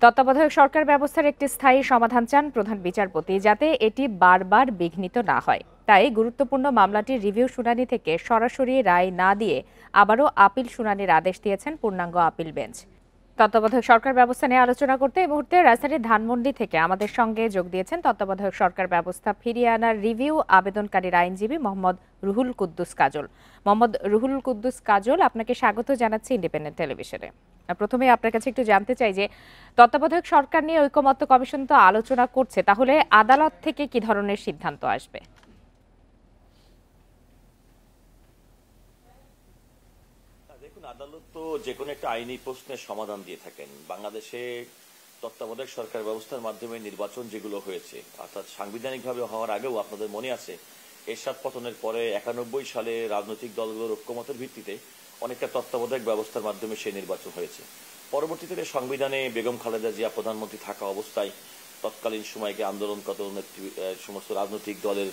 তত্ত্বাবধায়ক সরকার ব্যবস্থার একটি স্থায়ী সমাধান চান প্রধান বিচারপতি, যাতে এটি বারবার বিঘ্নিত না হয়। তাই গুরুত্বপূর্ণ মামলাটির রিভিউ শুনানি থেকে সরাসরি রায় না দিয়ে আবারও আপিল শুনানির আদেশ দিয়েছেন পূর্ণাঙ্গ আপিল বেঞ্চ। তত্ত্বাবধায়ক সরকার ব্যবস্থা নিয়ে আলোচনা করতে এই মুহূর্তে রাজধানীর ধানমন্ডি থেকে আমাদের সঙ্গে যোগ দিয়েছেন তত্ত্বাবধায়ক সরকার ব্যবস্থা ফিরিয়ে আনার রিভিউ আবেদনকারীর আইনজীবী মোহাম্মদ রুহুল কুদ্দুস কাজল। মোহাম্মদ রুহুল কুদ্দুস কাজল, আপনাকে স্বাগত জানাচ্ছি ইন্ডিপেন্ডেন্ট টেলিভিশনে। প্রথমে আপনার কাছে একটু জানতে চাই যে তত্ত্বাবধায়ক সরকার নিয়ে ঐকমত্য কমিশন তো আলোচনা করছে, তাহলে আদালত থেকে কি ধরনের সিদ্ধান্ত আসবে? দেখুন, আদালত তো যে কোনো একটা আইনি প্রশ্নের সমাধান দিয়ে থাকেন। বাংলাদেশে তত্ত্বাবধায়ক সরকার ব্যবস্থার মাধ্যমে নির্বাচন যেগুলো হয়েছে, অর্থাৎ সাংবিধানিকভাবে হওয়ার আগেও আপনাদের মনে আছে এরশাদ পতনের পরে 91 সালে রাজনৈতিক দলগুলোর ঐক্যমতের ভিত্তিতে অনেকটা তত্ত্বাবধায়ক ব্যবস্থার মাধ্যমে সেই নির্বাচন হয়েছে। পরবর্তীতে সংবিধানে বেগম খালেদা জিয়া প্রধানমন্ত্রী থাকা অবস্থায় তৎকালীন সময়কে আন্দোলনরত সমস্ত রাজনৈতিক দলের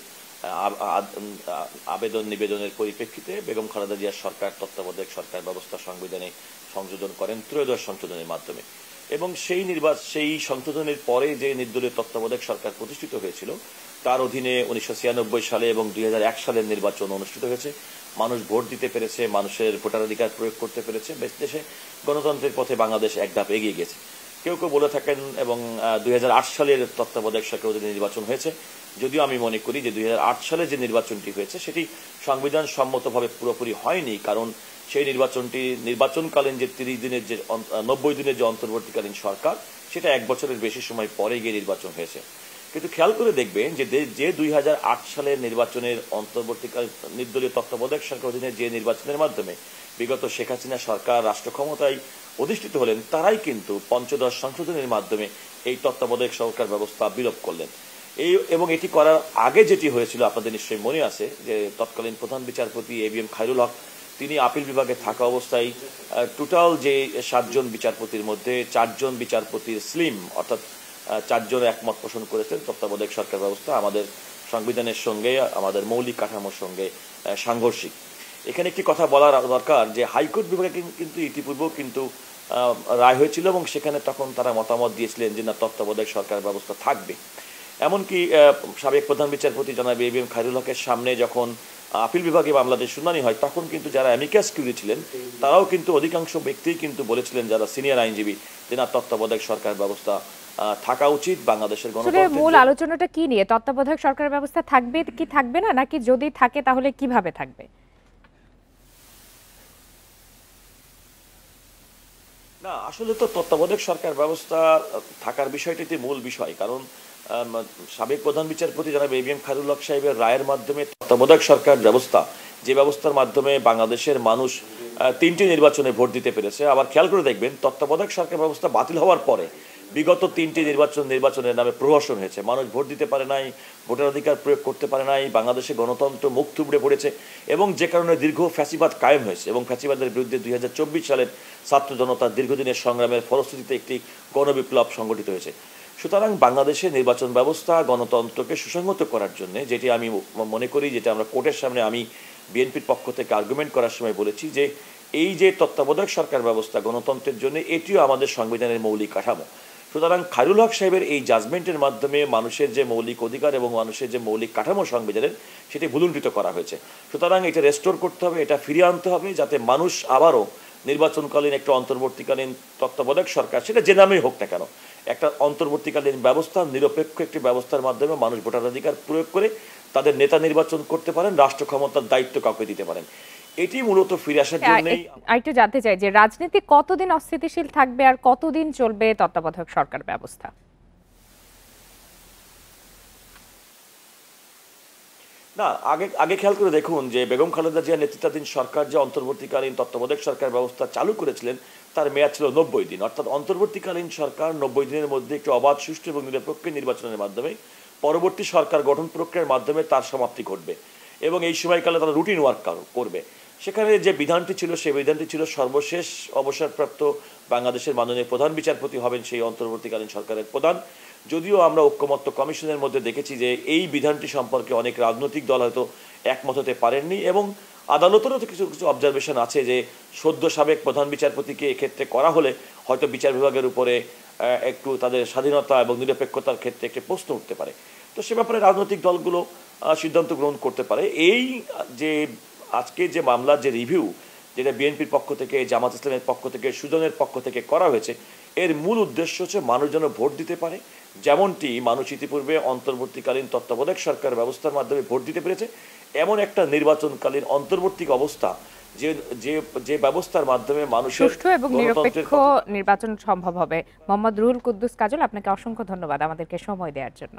আবেদন নিবেদনের পরিপ্রেক্ষিতে বেগম খালেদা জিয়ার সরকার তত্ত্বাবধায়ক সরকার ব্যবস্থা সংবিধানে সংযোজন করেন ত্রয়োদশ সংশোধনের মাধ্যমে। এবং সেই সংশোধনের পরে যে নির্দলীয় তত্ত্বাবধায়ক সরকার প্রতিষ্ঠিত হয়েছিল তার অধীনে 1996 সালে এবং 2001 সালের নির্বাচন অনুষ্ঠিত হয়েছে। মানুষ ভোট দিতে পেরেছে, মানুষের ভোটাধিকার প্রয়োগ করতে পেরেছে। দেশে গণতন্ত্রের পথে বাংলাদেশ এক ধাপ এগিয়ে গেছে। কেউ কেউ বলে থাকেন এবং 2008 সালের তত্ত্বাবধায়ক সরকার অধীনে নির্বাচন হয়েছে, যদিও আমি মনে করি যে 2008 সালে যে নির্বাচনটি হয়েছে সেটি সংবিধান সম্মতভাবে পুরোপুরি হয়নি। কারণ সেই নির্বাচনটি নির্বাচনকালীন যে 30 দিনের যে 90 দিনের যে অন্তর্বর্তীকালীন সরকার, সেটা এক বছরের বেশি সময় পরে গিয়ে নির্বাচন হয়েছে। কিন্তু খেয়াল করে দেখবেন যে 2008 সালের নির্বাচনের অন্তর্বর্তীকালীন নির্দলীয় তত্ত্বাবধায়ক সরকার অধীনে যে নির্বাচনের মাধ্যমে বিগত শেখ হাসিনা সরকার রাষ্ট্র ক্ষমতায় অধিষ্ঠিত হলেন, তারাই কিন্তু পঞ্চদশ সংশোধনের মাধ্যমে এই তত্ত্বাবধায়ক সরকার ব্যবস্থা বিলোপ করলেন। এবং এটি করার আগে যেটি হয়েছিল আপনাদের নিশ্চয়ই মনে আছে যে তৎকালীন প্রধান বিচারপতি ABM খায়রুল হক, তিনি আপিল বিভাগে থাকা অবস্থায় টোটাল যে 7 জন বিচারপতির মধ্যে 4 জন বিচারপতির স্লিম, অর্থাৎ 4 জন একমত পোষণ করেছেন তত্ত্বাবধায়ক সরকার ব্যবস্থা আমাদের সংবিধানের সঙ্গে, আমাদের মৌলিক কাঠামোর সঙ্গে সাংঘর্ষিক। এখানে একটি কথা বলার দরকার যে হাইকোর্ট বিভাগে কিন্তু ইতিপূর্বেও কিন্তু রায় হয়েছিল এবং সেখানে তখন তারা মতামত দিয়েছিলেন যে না, তত্ত্বাবধায়ক সরকার ব্যবস্থা থাকবে। এমনকি সাবেক প্রধান বিচারপতি জনাব ABM খায়রুল হকের সামনে যখন আপিল বিভাগে মামলাটির শুনানি হয়, তখন কিন্তু যারা অ্যামিকাস কিউরি ছিলেন তারাও কিন্তু অধিকাংশ ব্যক্তিই কিন্তু বলেছিলেন, যারা সিনিয়র আইনজীবী, যে না, তত্ত্বাবধায়ক সরকার ব্যবস্থা থাকা উচিত বাংলাদেশের গণতন্ত্রের। মূল আলোচনাটা কি নিয়ে? তত্ত্বাবধায়ক সরকার ব্যবস্থা থাকবে কি থাকবে না, নাকি যদি থাকে তাহলে কিভাবে থাকবে? না, আসলে তো তত্ত্বাবধায়ক সরকার ব্যবস্থা থাকার বিষয়টিতে মূল বিষয়। কারণ সাবেক প্রধান বিচারপতি জনাব ABM খায়রুল হক সাহেবের রায়ের মাধ্যমে তত্ত্বাবধায়ক সরকার ব্যবস্থা, যে ব্যবস্থার মাধ্যমে বাংলাদেশের মানুষ 3টি নির্বাচনে ভোট দিতে পেরেছে। আবার খেয়াল করে দেখবেন, তত্ত্বাবধায়ক সরকার ব্যবস্থা বাতিল হওয়ার পরে বিগত 3টি নির্বাচনের নামে প্রহসন হয়েছে। মানুষ ভোট দিতে পারে নাই, ভোটার অধিকার প্রয়োগ করতে পারে নাই, বাংলাদেশে গণতন্ত্র মুখ থুবড়ে পড়েছে এবং যে কারণে দীর্ঘ ফ্যাসিবাদ কায়েম হয়েছে। এবং ফ্যাসিবাদের বিরুদ্ধে 2024 সালের ছাত্র জনতার দীর্ঘদিনের সংগ্রামের ফলশ্রুতিতে একটি গণবিপ্লব সংগঠিত হয়েছে। সুতরাং বাংলাদেশের নির্বাচন ব্যবস্থা গণতন্ত্রকে সুসংহত করার জন্য, যেটি আমি মনে করি, যেটা আমরা কোর্টের সামনে আমি বিএনপির পক্ষ থেকে আর্গুমেন্ট করার সময় বলেছি, যে এই যে তত্ত্বাবধায়ক সরকার ব্যবস্থা গণতন্ত্রের জন্য, এটিও আমাদের সংবিধানের মৌলিক কাঠামো। সুতরাং খায়রুল হক সাহেবের এই জাজমেন্টের মাধ্যমে মানুষের যে মৌলিক অধিকার এবং মানুষের যে মৌলিক কাঠামো সংবিধানের, সেটি ভুলুণ্ঠিত করা হয়েছে। সুতরাং এটা রেস্টোর করতে হবে, এটা ফিরিয়ে আনতে হবে, যাতে মানুষ আবারও নির্বাচনকালীন একটা অন্তর্বর্তীকালীন তত্ত্বাবধায়ক সরকার, সেটা যে নামেই হোক না কেন, একটা অন্তর্বর্তীকালীন ব্যবস্থা, নিরপেক্ষ একটি ব্যবস্থার মাধ্যমে মানুষ ভোটাধিকার প্রয়োগ করে তাদের নেতা নির্বাচন করতে পারেন, রাষ্ট্র ক্ষমতার দায়িত্ব কাউকে দিতে পারেন। এটি মূলত ফিরে আসার জন্যই। আরেকটু জানতে চাই যে রাজনীতি কতদিন অস্থিতিশীল থাকবে আর কতদিন চলবে তত্ত্বাবধায়ক সরকার ব্যবস্থা? না, আগে খেয়াল করে দেখুন যে বেগম খালেদা জিয়া নেতৃত্বাধীন সরকার যে অন্তর্বর্তীকালীন তত্ত্বাবধায়ক সরকার ব্যবস্থা চালু করেছিলেন, তার মেয়াদ ছিল 90 দিন। অর্থাৎ অন্তর্বর্তীকালীন সরকার 90 দিনের মধ্যে একটি অবাধ, সুষ্ঠু এবং নিরপেক্ষ নির্বাচনের মাধ্যমে পরবর্তী সরকার গঠন প্রক্রিয়ার মাধ্যমে তার সমাপ্তি ঘটবে এবং এই সময়কালে তারা রুটিন ওয়ার্ক করবে। সেখানে যে বিধানটি ছিল, সেই বিধানটি ছিল সর্বশেষ অবসরপ্রাপ্ত বাংলাদেশের মাননীয় প্রধান বিচারপতি হবেন সেই অন্তর্বর্তীকালীন সরকারের প্রধান। যদিও আমরা ঐকমত্য কমিশনের মধ্যে দেখেছি যে এই বিধানটি সম্পর্কে অনেক রাজনৈতিক দল হয়তো একমত হতে পারেননি এবং আদালতেরও কিছু কিছু অবজারভেশন আছে যে সদ্য সাবেক প্রধান বিচারপতিকে এক্ষেত্রে করা হলে হয়তো বিচার বিভাগের উপরে একটু তাদের স্বাধীনতা এবং নিরপেক্ষতার ক্ষেত্রে একটি প্রশ্ন উঠতে পারে। তো সে ব্যাপারে রাজনৈতিক দলগুলো সিদ্ধান্ত গ্রহণ করতে পারে। এই যে আজকে যে মামলার যে রিভিউ, যেটা বিএনপির পক্ষ থেকে, জামাত ইসলামের পক্ষ থেকে, সুজনের পক্ষ থেকে করা হয়েছে, এর মূল উদ্দেশ্য হচ্ছে মানুষ যেন ভোট দিতে পারে, যেমনটি মানুষ ইতিপূর্বে অন্তর্বর্তীকালীন তত্ত্বাবধায়ক সরকার ব্যবস্থার মাধ্যমে ভোট দিতে পেরেছে, এমন একটা নির্বাচনকালীন অন্তর্বর্তী অবস্থা যে যে যে ব্যবস্থার মাধ্যমে মানুষের সুষ্ঠু এবং নিরপেক্ষ নির্বাচন সম্ভব হবে। মোহাম্মদ রুহুল কুদ্দুস কাজল, আপনাকে অসংখ্য ধন্যবাদ আমাদেরকে সময় দেওয়ার জন্য।